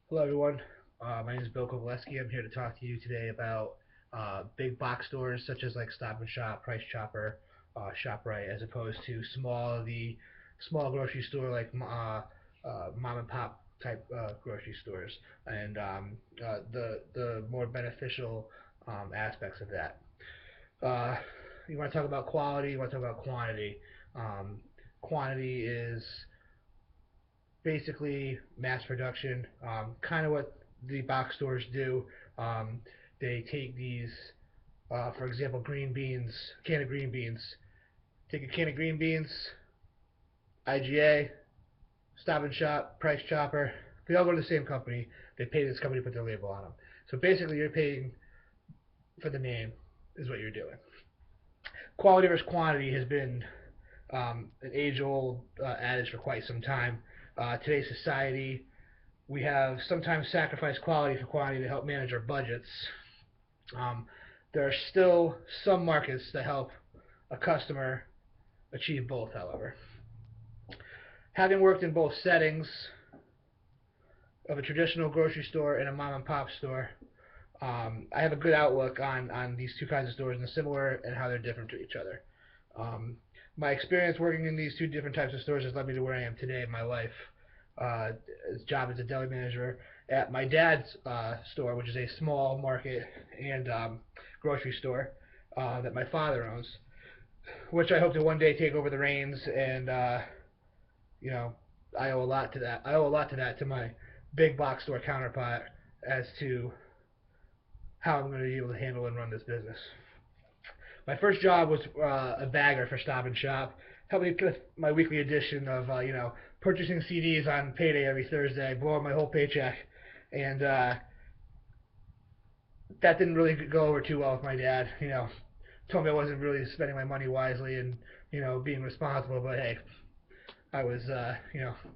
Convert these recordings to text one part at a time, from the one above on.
Hello, everyone. My name is Bill Kowaleski. I'm here to talk to you today about big box stores such as like Stop and Shop, Price Chopper, ShopRite, as opposed to the small grocery store like mom and pop type grocery stores, and the more beneficial aspects of that. Uh, you want to talk about quality? You want to talk about quantity? Um, Quantity is basically mass production, kind of what the box stores do. Um, they take these, for example, green beans, can of green beans. Take a can of green beans, IGA, Stop and Shop, Price Chopper. They all go to the same company. They pay this company to put their label on them. So basically, you're paying for the name, is what you're doing. Quality versus quantity has been an age-old adage for quite some time. Today's society, we have sometimes sacrificed quality for quantity to help manage our budgets. Um, there are still some markets that help a customer achieve both, however. Having worked in both settings of a traditional grocery store and a mom and pop store, I have a good outlook on these two kinds of stores and the similar and how they're different to each other. Um, my experience working in these two different types of stores has led me to where I am today in my life. His job as a deli manager at my dad's store, which is a small market and grocery store that my father owns, which I hope to one day take over the reins. And you know, I owe a lot to that. I owe a lot to that to my big box store counterpart as to how I'm going to be able to handle and run this business. My first job was a bagger for Stop and Shop, helping me with my weekly edition of purchasing CDs on payday every Thursday, blowing my whole paycheck, and that didn't really go over too well with my dad. Told me I wasn't really spending my money wisely and being responsible. But hey, I was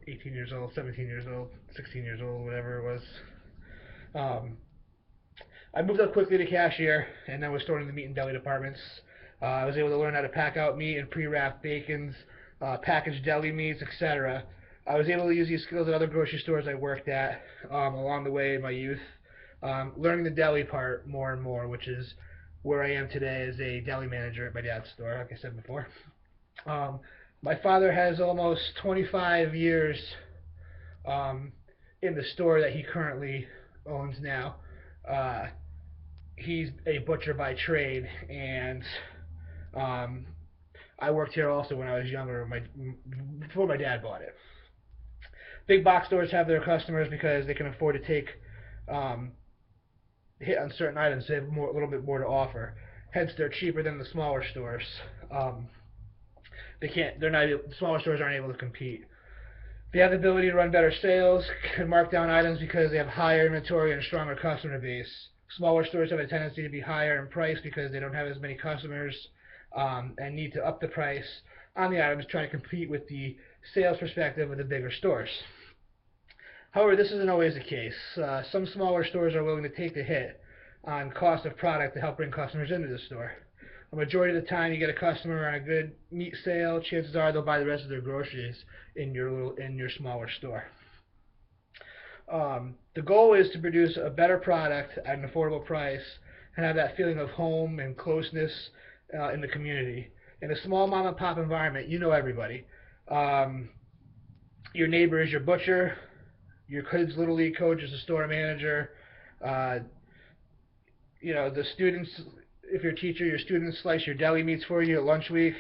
18 years old, 17 years old, 16 years old, whatever it was. Um, I moved up quickly to cashier, and then was storing the meat and deli departments. I was able to learn how to pack out meat and pre-wrap bacons, package deli meats, etc. I was able to use these skills at other grocery stores I worked at along the way in my youth, learning the deli part more and more, which is where I am today as a deli manager at my dad's store, like I said before. Um, my father has almost 25 years um, in the store that he currently owns now. Uh, he's a butcher by trade, and um, I worked here also when I was younger, before my dad bought it. Big box stores have their customers because they can afford to take um, hit on certain items. They have a little bit more to offer. Hence, they're cheaper than the smaller stores. Um, they can't. They're not. The smaller stores aren't able to compete. They have the ability to run better sales, can mark down items because they have higher inventory and a stronger customer base. Smaller stores have a tendency to be higher in price because they don't have as many customers and need to up the price on the items, trying to compete with the sales perspective of the bigger stores. However, this isn't always the case. Some smaller stores are willing to take the hit on cost of product to help bring customers into the store. A majority of the time, you get a customer on a good meat sale, chances are they'll buy the rest of their groceries in your smaller store. The goal is to produce a better product at an affordable price and have that feeling of home and closeness in the community. In a small mom and pop environment, you know everybody. Um, your neighbor is your butcher. Your kid's little league coach is the store manager. Uh, the students. If you're a teacher, your students slice your deli meats for you at lunch week.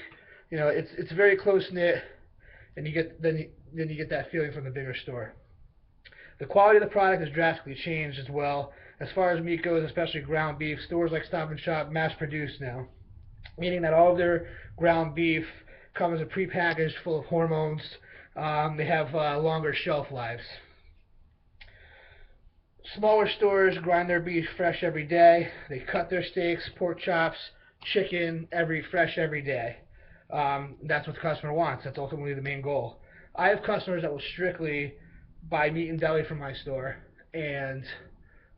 It's very close knit, and you get that feeling from the bigger store. The quality of the product has drastically changed as well. As far as meat goes, especially ground beef, stores like Stop and Shop mass produce now, meaning that all of their ground beef comes in prepackaged, full of hormones. They have longer shelf lives. Smaller stores grind their beef fresh every day. They cut their steaks, pork chops, chicken fresh every day. That's what the customer wants. That's ultimately the main goal. I have customers that will strictly buy meat and deli from my store and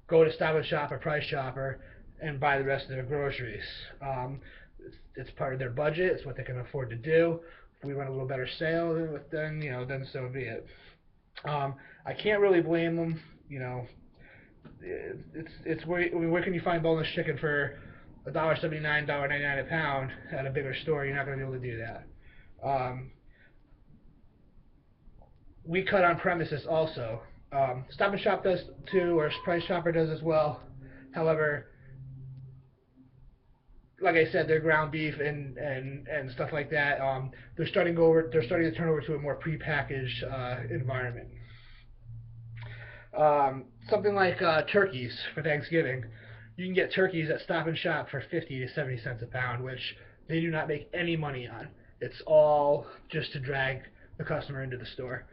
go to Stop and Shop or Price Chopper and buy the rest of their groceries. It's part of their budget. It's what they can afford to do. If we run a little better sale, then so be it. I can't really blame them. You know, it's where, I mean, where can you find boneless chicken for $1.79, $1.99 a pound at a bigger store? You're not going to be able to do that. We cut on premises also. Stop and Shop does too, or Price Chopper does as well. However, like I said, their ground beef and stuff like that, they're starting to turn over to a more prepackaged environment. Something like turkeys for Thanksgiving. You can get turkeys at Stop and Shop for 50 to 70 cents a pound, which they do not make any money on. It's all just to drag the customer into the store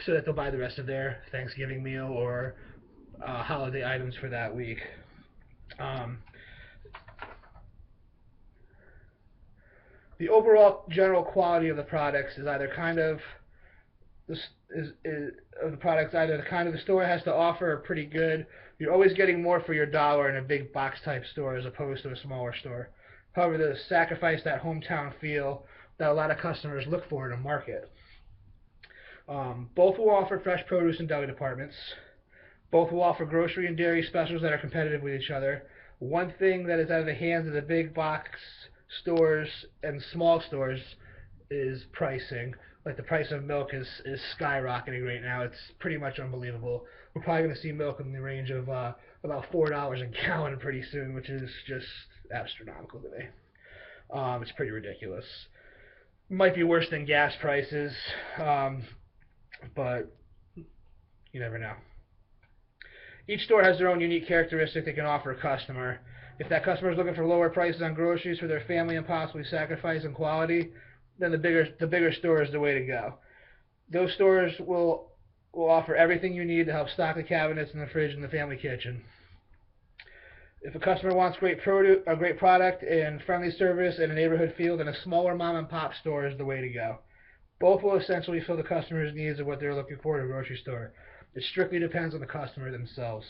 so that they'll buy the rest of their Thanksgiving meal or holiday items for that week. Um, the overall general quality of the products is either kind of of the products either the kind of the store has to offer are pretty good. You're always getting more for your dollar in a big box type store as opposed to a smaller store. However, the sacrifice that hometown feel that a lot of customers look for in a market. Both will offer fresh produce and deli departments. Both will offer grocery and dairy specials that are competitive with each other. One thing that is out of the hands of the big box stores and small stores is pricing. Like the price of milk is skyrocketing right now. It's pretty much unbelievable. We're probably going to see milk in the range of about $4 a gallon pretty soon, which is just astronomical to me. It's pretty ridiculous. Might be worse than gas prices, but you never know. Each store has their own unique characteristic they can offer a customer. If that customer is looking for lower prices on groceries for their family and possibly sacrificing quality, then the bigger store is the way to go. Those stores will offer everything you need to help stock the cabinets and the fridge and the family kitchen. If a customer wants great product and friendly service and a neighborhood feel, then a smaller mom and pop store is the way to go. Both will essentially fill the customer's needs of what they're looking for in a grocery store. It strictly depends on the customer themselves.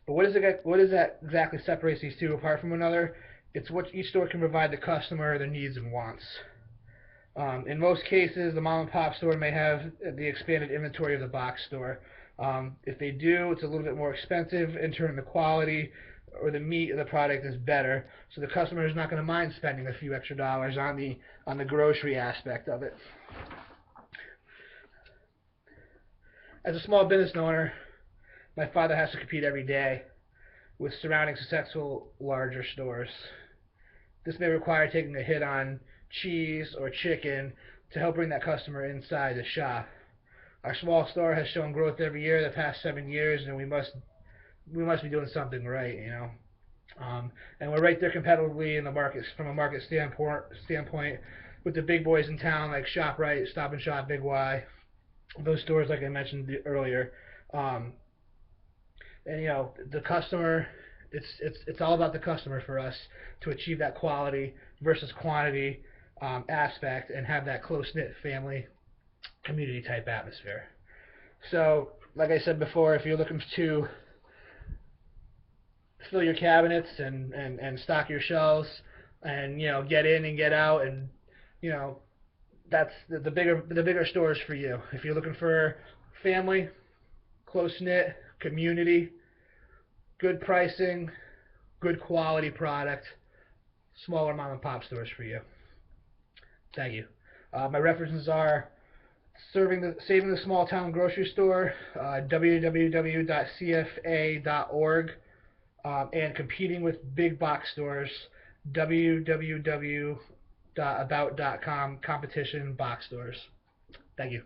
But what is that exactly separates these two apart from one another? It's what each store can provide the customer their needs and wants. In most cases, the mom and pop store may have the expanded inventory of the box store. If they do, it's a little bit more expensive. In turn, the quality or the meat of the product is better, so the customer is not going to mind spending a few extra dollars on the grocery aspect of it. As a small business owner, my father has to compete every day with surrounding successful larger stores. This may require taking a hit on cheese or chicken to help bring that customer inside the shop. Our small store has shown growth every year the past 7 years, and we must be doing something right, you know. And we're right there competitively in the markets from a market standpoint with the big boys in town like ShopRite, Stop and Shop, Big Y, those stores like I mentioned earlier. And you know, the customer, it's all about the customer for us to achieve that quality versus quantity aspect and have that close-knit family community type atmosphere. So like I said before, if you're looking to fill your cabinets and stock your shelves and you know get in and get out, and you know that's the bigger stores for you. If you're looking for family, close-knit community, good pricing, good quality product, smaller mom and pop stores for you. Thank you. My references are Saving the Small Town Grocery Store, www.cfa.org, and Competing with Big Box Stores, www.about.com, competition box stores. Thank you.